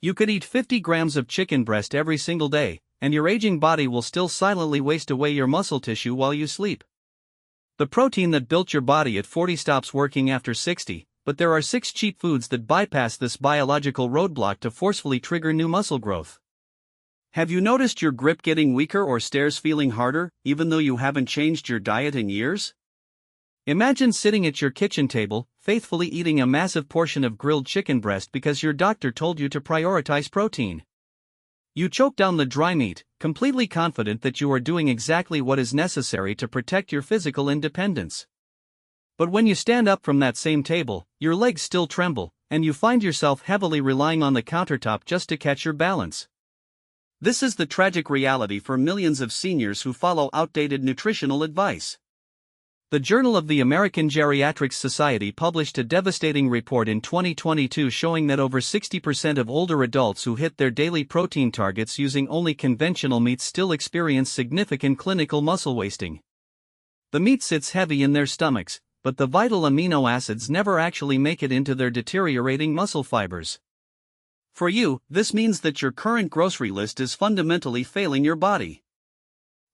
You could eat 50 grams of chicken breast every single day, and your aging body will still silently waste away your muscle tissue while you sleep. The protein that built your body at 40 stops working after 60, but there are 6 cheap foods that bypass this biological roadblock to forcefully trigger new muscle growth. Have you noticed your grip getting weaker or stairs feeling harder, even though you haven't changed your diet in years? Imagine sitting at your kitchen table, faithfully eating a massive portion of grilled chicken breast because your doctor told you to prioritize protein. You choke down the dry meat, completely confident that you are doing exactly what is necessary to protect your physical independence. But when you stand up from that same table, your legs still tremble, and you find yourself heavily relying on the countertop just to catch your balance. This is the tragic reality for millions of seniors who follow outdated nutritional advice. The Journal of the American Geriatrics Society published a devastating report in 2022 showing that over 60% of older adults who hit their daily protein targets using only conventional meats still experience significant clinical muscle wasting. The meat sits heavy in their stomachs, but the vital amino acids never actually make it into their deteriorating muscle fibers. For you, this means that your current grocery list is fundamentally failing your body.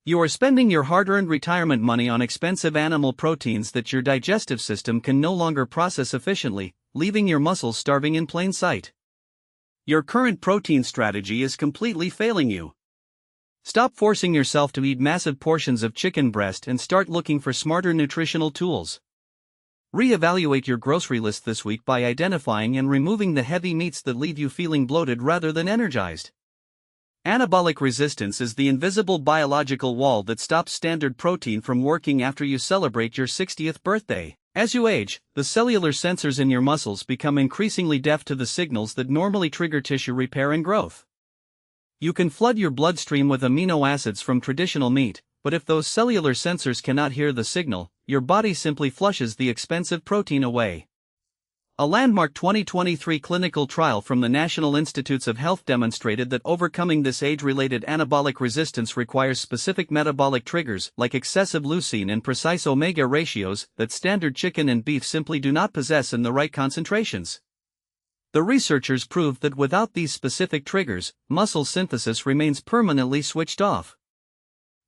You are spending your hard-earned retirement money on expensive animal proteins that your digestive system can no longer process efficiently, leaving your muscles starving in plain sight. Your current protein strategy is completely failing you. Stop forcing yourself to eat massive portions of chicken breast and start looking for smarter nutritional tools. Reevaluate your grocery list this week by identifying and removing the heavy meats that leave you feeling bloated rather than energized. Anabolic resistance is the invisible biological wall that stops standard protein from working after you celebrate your 60th birthday. As you age, the cellular sensors in your muscles become increasingly deaf to the signals that normally trigger tissue repair and growth. You can flood your bloodstream with amino acids from traditional meat, but if those cellular sensors cannot hear the signal, your body simply flushes the expensive protein away. A landmark 2023 clinical trial from the National Institutes of Health demonstrated that overcoming this age-related anabolic resistance requires specific metabolic triggers like excessive leucine and precise omega ratios that standard chicken and beef simply do not possess in the right concentrations. The researchers proved that without these specific triggers, muscle synthesis remains permanently switched off.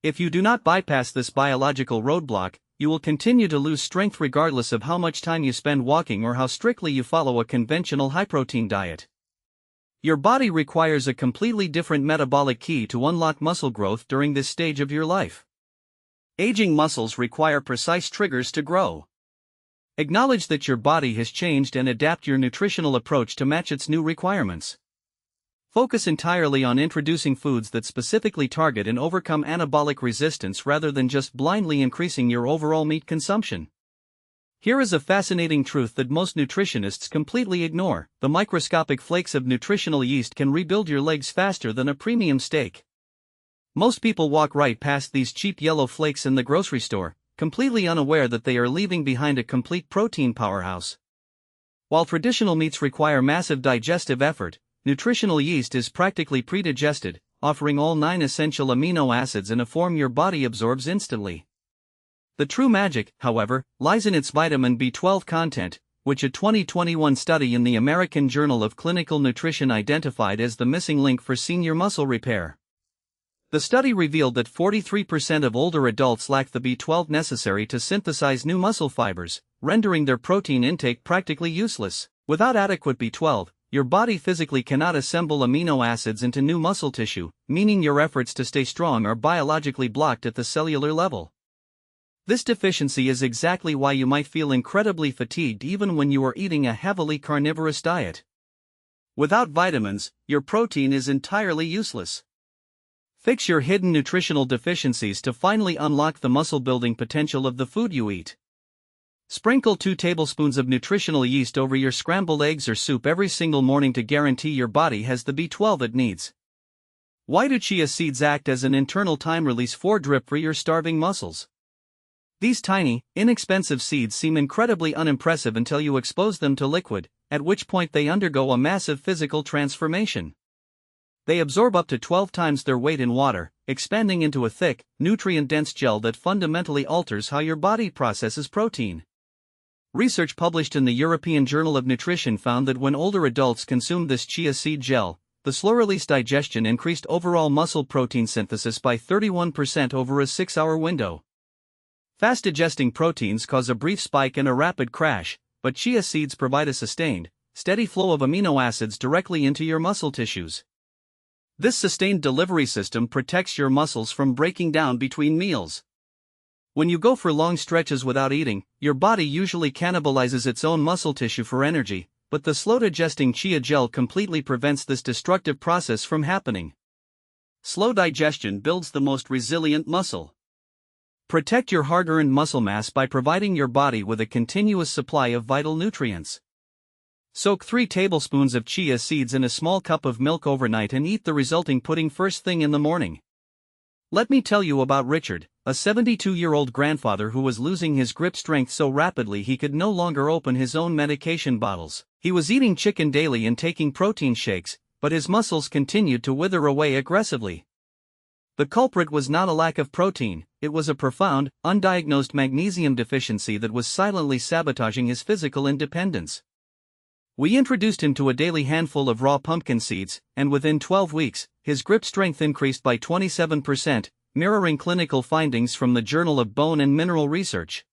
If you do not bypass this biological roadblock, you will continue to lose strength regardless of how much time you spend walking or how strictly you follow a conventional high-protein diet. Your body requires a completely different metabolic key to unlock muscle growth during this stage of your life. Aging muscles require precise triggers to grow. Acknowledge that your body has changed and adapt your nutritional approach to match its new requirements. Focus entirely on introducing foods that specifically target and overcome anabolic resistance rather than just blindly increasing your overall meat consumption. Here is a fascinating truth that most nutritionists completely ignore: the microscopic flakes of nutritional yeast can rebuild your legs faster than a premium steak. Most people walk right past these cheap yellow flakes in the grocery store, completely unaware that they are leaving behind a complete protein powerhouse. While traditional meats require massive digestive effort, nutritional yeast is practically pre-digested, offering all 9 essential amino acids in a form your body absorbs instantly. The true magic, however, lies in its vitamin B12 content, which a 2021 study in the American Journal of Clinical Nutrition identified as the missing link for senior muscle repair. The study revealed that 43% of older adults lack the B12 necessary to synthesize new muscle fibers, rendering their protein intake practically useless. Without adequate B12, your body physically cannot assemble amino acids into new muscle tissue, meaning your efforts to stay strong are biologically blocked at the cellular level. This deficiency is exactly why you might feel incredibly fatigued even when you are eating a heavily carnivorous diet. Without vitamins, your protein is entirely useless. Fix your hidden nutritional deficiencies to finally unlock the muscle-building potential of the food you eat. Sprinkle 2 tablespoons of nutritional yeast over your scrambled eggs or soup every single morning to guarantee your body has the B12 it needs. Why do chia seeds act as an internal time-release drip for your starving muscles? These tiny, inexpensive seeds seem incredibly unimpressive until you expose them to liquid, at which point they undergo a massive physical transformation. They absorb up to 12 times their weight in water, expanding into a thick, nutrient-dense gel that fundamentally alters how your body processes protein. Research published in the European Journal of Nutrition found that when older adults consumed this chia seed gel, the slow-release digestion increased overall muscle protein synthesis by 31% over a 6-hour window. Fast-digesting proteins cause a brief spike and a rapid crash, but chia seeds provide a sustained, steady flow of amino acids directly into your muscle tissues. This sustained delivery system protects your muscles from breaking down between meals. When you go for long stretches without eating, your body usually cannibalizes its own muscle tissue for energy, but the slow-digesting chia gel completely prevents this destructive process from happening. Slow digestion builds the most resilient muscle. Protect your hard-earned muscle mass by providing your body with a continuous supply of vital nutrients. Soak 3 tablespoons of chia seeds in a small cup of milk overnight and eat the resulting pudding first thing in the morning. Let me tell you about Richard, a 72-year-old grandfather who was losing his grip strength so rapidly he could no longer open his own medication bottles. He was eating chicken daily and taking protein shakes, but his muscles continued to wither away aggressively. The culprit was not a lack of protein, it was a profound, undiagnosed magnesium deficiency that was silently sabotaging his physical independence. We introduced him to a daily handful of raw pumpkin seeds, and within 12 weeks, his grip strength increased by 27%, mirroring clinical findings from the Journal of Bone and Mineral Research.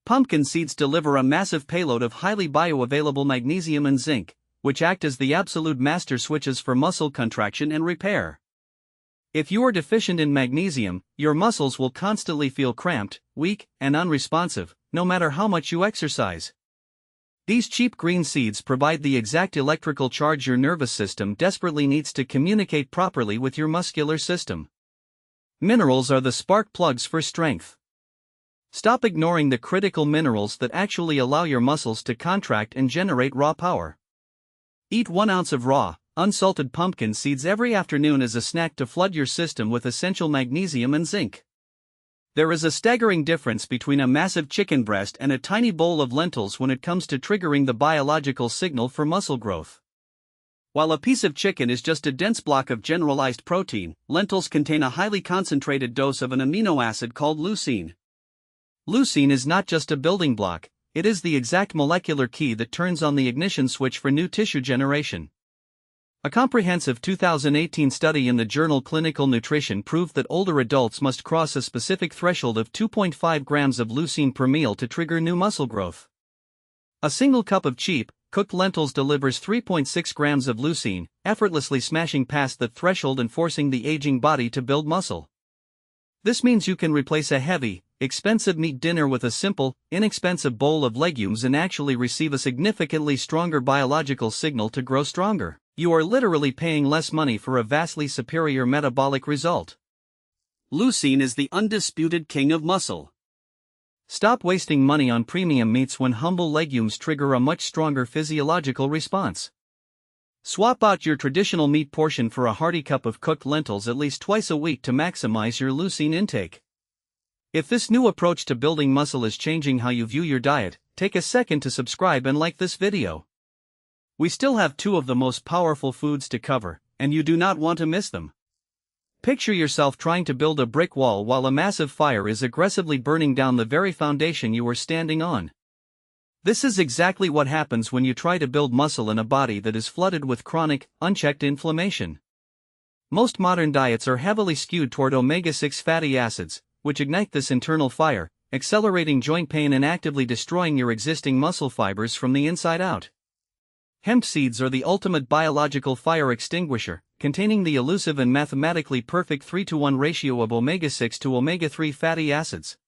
Pumpkin seeds deliver a massive payload of highly bioavailable magnesium and zinc, which act as the absolute master switches for muscle contraction and repair. If you are deficient in magnesium, your muscles will constantly feel cramped, weak, and unresponsive, no matter how much you exercise. These cheap green seeds provide the exact electrical charge your nervous system desperately needs to communicate properly with your muscular system. Minerals are the spark plugs for strength. Stop ignoring the critical minerals that actually allow your muscles to contract and generate raw power. Eat 1 ounce of raw, unsalted pumpkin seeds every afternoon as a snack to flood your system with essential magnesium and zinc. There is a staggering difference between a massive chicken breast and a tiny bowl of lentils when it comes to triggering the biological signal for muscle growth. While a piece of chicken is just a dense block of generalized protein, lentils contain a highly concentrated dose of an amino acid called leucine. Leucine is not just a building block, it is the exact molecular key that turns on the ignition switch for new tissue generation. A comprehensive 2018 study in the journal Clinical Nutrition proved that older adults must cross a specific threshold of 2.5 grams of leucine per meal to trigger new muscle growth. A single cup of cheap, cooked lentils delivers 3.6 grams of leucine, effortlessly smashing past that threshold and forcing the aging body to build muscle. This means you can replace a heavy, expensive meat dinner with a simple, inexpensive bowl of legumes and actually receive a significantly stronger biological signal to grow stronger. You are literally paying less money for a vastly superior metabolic result. Leucine is the undisputed king of muscle. Stop wasting money on premium meats when humble legumes trigger a much stronger physiological response. Swap out your traditional meat portion for a hearty cup of cooked lentils at least twice a week to maximize your leucine intake. If this new approach to building muscle is changing how you view your diet, take a second to subscribe and like this video. We still have 2 of the most powerful foods to cover, and you do not want to miss them. Picture yourself trying to build a brick wall while a massive fire is aggressively burning down the very foundation you are standing on. This is exactly what happens when you try to build muscle in a body that is flooded with chronic, unchecked inflammation. Most modern diets are heavily skewed toward omega-6 fatty acids, which ignite this internal fire, accelerating joint pain and actively destroying your existing muscle fibers from the inside out. Hemp seeds are the ultimate biological fire extinguisher, containing the elusive and mathematically perfect 3-to-1 ratio of omega-6 to omega-3 fatty acids.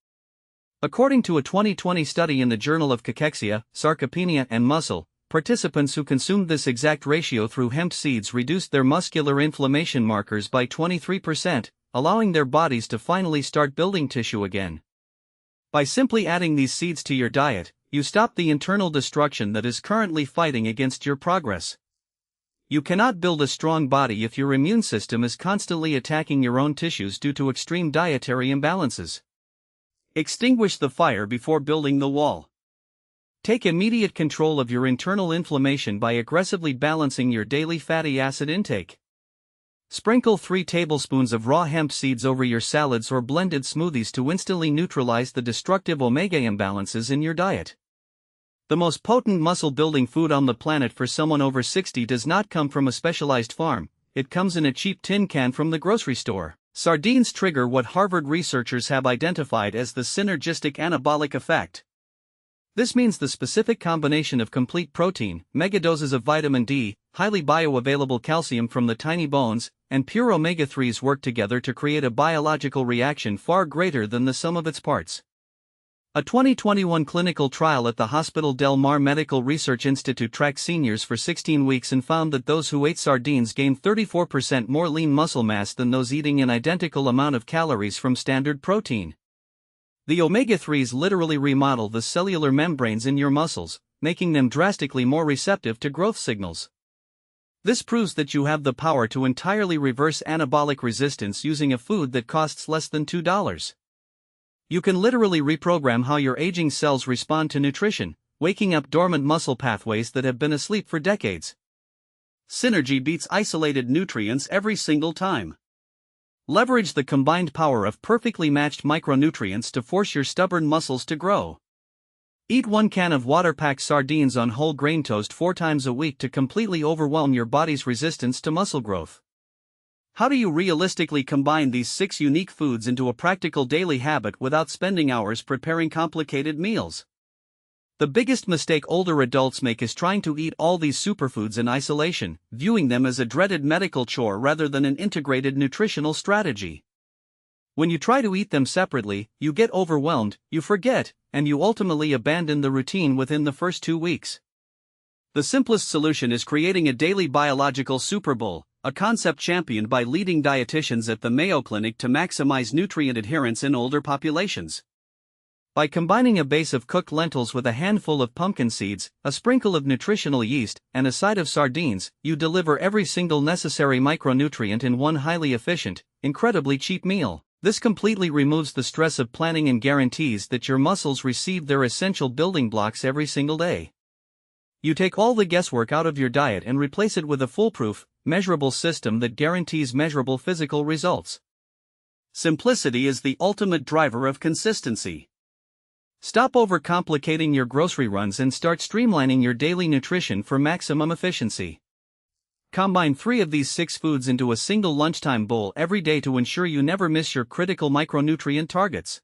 According to a 2020 study in the Journal of Cachexia, Sarcopenia and Muscle, participants who consumed this exact ratio through hemp seeds reduced their muscular inflammation markers by 23%, allowing their bodies to finally start building tissue again. By simply adding these seeds to your diet, you stop the internal destruction that is currently fighting against your progress. You cannot build a strong body if your immune system is constantly attacking your own tissues due to extreme dietary imbalances. Extinguish the fire before building the wall. Take immediate control of your internal inflammation by aggressively balancing your daily fatty acid intake. Sprinkle 3 tablespoons of raw hemp seeds over your salads or blended smoothies to instantly neutralize the destructive omega imbalances in your diet. The most potent muscle-building food on the planet for someone over 60 does not come from a specialized farm, it comes in a cheap tin can from the grocery store. Sardines trigger what Harvard researchers have identified as the synergistic anabolic effect. This means the specific combination of complete protein, megadoses of vitamin D, highly bioavailable calcium from the tiny bones, and pure omega-3s work together to create a biological reaction far greater than the sum of its parts. A 2021 clinical trial at the Hospital Del Mar Medical Research Institute tracked seniors for 16 weeks and found that those who ate sardines gained 34% more lean muscle mass than those eating an identical amount of calories from standard protein. The omega-3s literally remodel the cellular membranes in your muscles, making them drastically more receptive to growth signals. This proves that you have the power to entirely reverse anabolic resistance using a food that costs less than $2. You can literally reprogram how your aging cells respond to nutrition, waking up dormant muscle pathways that have been asleep for decades. Synergy beats isolated nutrients every single time. Leverage the combined power of perfectly matched micronutrients to force your stubborn muscles to grow. Eat 1 can of water-packed sardines on whole grain toast 4 times a week to completely overwhelm your body's resistance to muscle growth. How do you realistically combine these 6 unique foods into a practical daily habit without spending hours preparing complicated meals? The biggest mistake older adults make is trying to eat all these superfoods in isolation, viewing them as a dreaded medical chore rather than an integrated nutritional strategy. When you try to eat them separately, you get overwhelmed, you forget, and you ultimately abandon the routine within the first 2 weeks. The simplest solution is creating a daily biological Super Bowl, a concept championed by leading dietitians at the Mayo Clinic to maximize nutrient adherence in older populations. By combining a base of cooked lentils with a handful of pumpkin seeds, a sprinkle of nutritional yeast, and a side of sardines, you deliver every single necessary micronutrient in one highly efficient, incredibly cheap meal. This completely removes the stress of planning and guarantees that your muscles receive their essential building blocks every single day. You take all the guesswork out of your diet and replace it with a foolproof, measurable system that guarantees measurable physical results. Simplicity is the ultimate driver of consistency. Stop overcomplicating your grocery runs and start streamlining your daily nutrition for maximum efficiency. Combine 3 of these 6 foods into a single lunchtime bowl every day to ensure you never miss your critical micronutrient targets.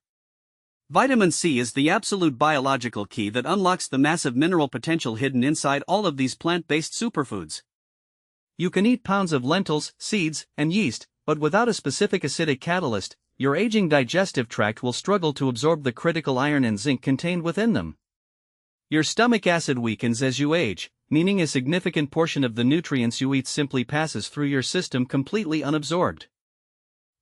Vitamin C is the absolute biological key that unlocks the massive mineral potential hidden inside all of these plant-based superfoods. You can eat pounds of lentils, seeds, and yeast, but without a specific acidic catalyst, your aging digestive tract will struggle to absorb the critical iron and zinc contained within them. Your stomach acid weakens as you age, meaning a significant portion of the nutrients you eat simply passes through your system completely unabsorbed.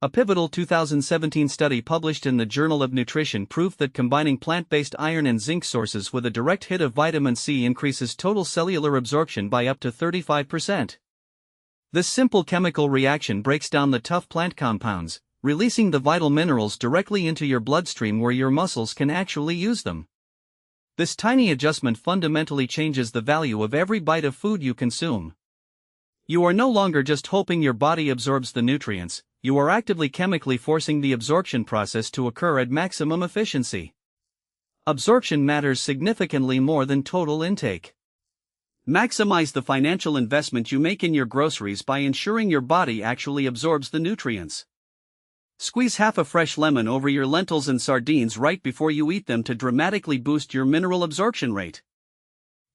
A pivotal 2017 study published in the Journal of Nutrition proved that combining plant-based iron and zinc sources with a direct hit of vitamin C increases total cellular absorption by up to 35%. This simple chemical reaction breaks down the tough plant compounds, releasing the vital minerals directly into your bloodstream where your muscles can actually use them. This tiny adjustment fundamentally changes the value of every bite of food you consume. You are no longer just hoping your body absorbs the nutrients, you are actively chemically forcing the absorption process to occur at maximum efficiency. Absorption matters significantly more than total intake. Maximize the financial investment you make in your groceries by ensuring your body actually absorbs the nutrients. Squeeze half a fresh lemon over your lentils and sardines right before you eat them to dramatically boost your mineral absorption rate.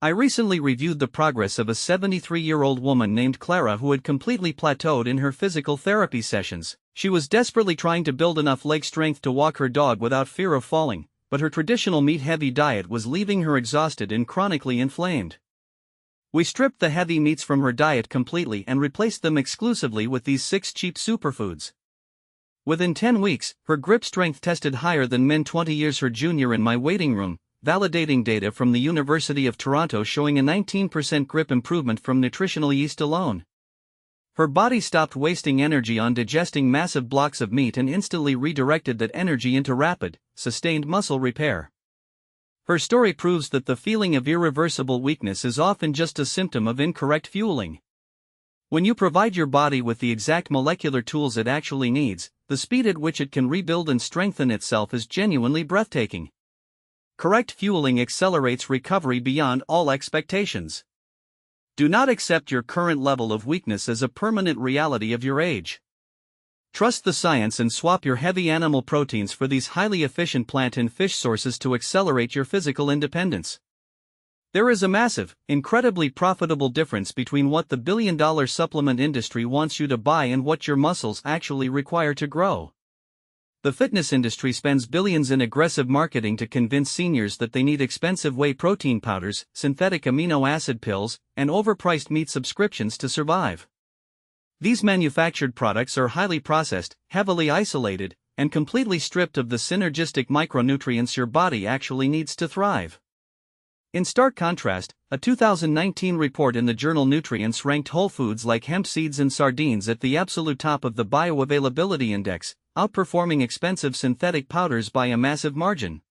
I recently reviewed the progress of a 73-year-old woman named Clara who had completely plateaued in her physical therapy sessions. She was desperately trying to build enough leg strength to walk her dog without fear of falling, but her traditional meat-heavy diet was leaving her exhausted and chronically inflamed. We stripped the heavy meats from her diet completely and replaced them exclusively with these 6 cheap superfoods. Within 10 weeks, her grip strength tested higher than men 20 years her junior in my waiting room, validating data from the University of Toronto showing a 19% grip improvement from nutritional yeast alone. Her body stopped wasting energy on digesting massive blocks of meat and instantly redirected that energy into rapid, sustained muscle repair. Her story proves that the feeling of irreversible weakness is often just a symptom of incorrect fueling. When you provide your body with the exact molecular tools it actually needs, the speed at which it can rebuild and strengthen itself is genuinely breathtaking. Correct fueling accelerates recovery beyond all expectations. Do not accept your current level of weakness as a permanent reality of your age. Trust the science and swap your heavy animal proteins for these highly efficient plant and fish sources to accelerate your physical independence. There is a massive, incredibly profitable difference between what the billion-dollar supplement industry wants you to buy and what your muscles actually require to grow. The fitness industry spends billions in aggressive marketing to convince seniors that they need expensive whey protein powders, synthetic amino acid pills, and overpriced meat subscriptions to survive. These manufactured products are highly processed, heavily isolated, and completely stripped of the synergistic micronutrients your body actually needs to thrive. In stark contrast, a 2019 report in the journal Nutrients ranked whole foods like hemp seeds and sardines at the absolute top of the bioavailability index, outperforming expensive synthetic powders by a massive margin.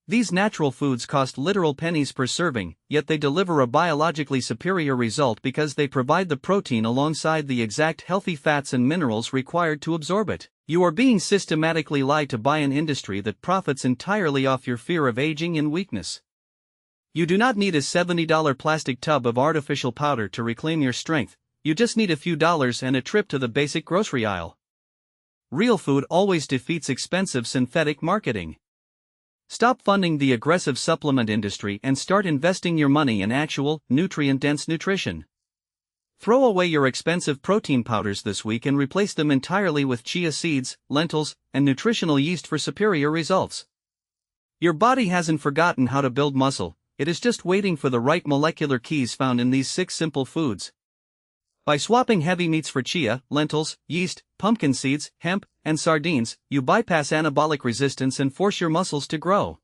These natural foods cost literal pennies per serving, yet they deliver a biologically superior result because they provide the protein alongside the exact healthy fats and minerals required to absorb it. You are being systematically lied to by an industry that profits entirely off your fear of aging and weakness. You do not need a $70 plastic tub of artificial powder to reclaim your strength, you just need a few dollars and a trip to the basic grocery aisle. Real food always defeats expensive synthetic marketing. Stop funding the aggressive supplement industry and start investing your money in actual, nutrient-dense nutrition. Throw away your expensive protein powders this week and replace them entirely with chia seeds, lentils, and nutritional yeast for superior results. Your body hasn't forgotten how to build muscle, it is just waiting for the right molecular keys found in these 6 simple foods. By swapping heavy meats for chia, lentils, yeast, pumpkin seeds, hemp, and sardines, you bypass anabolic resistance and force your muscles to grow.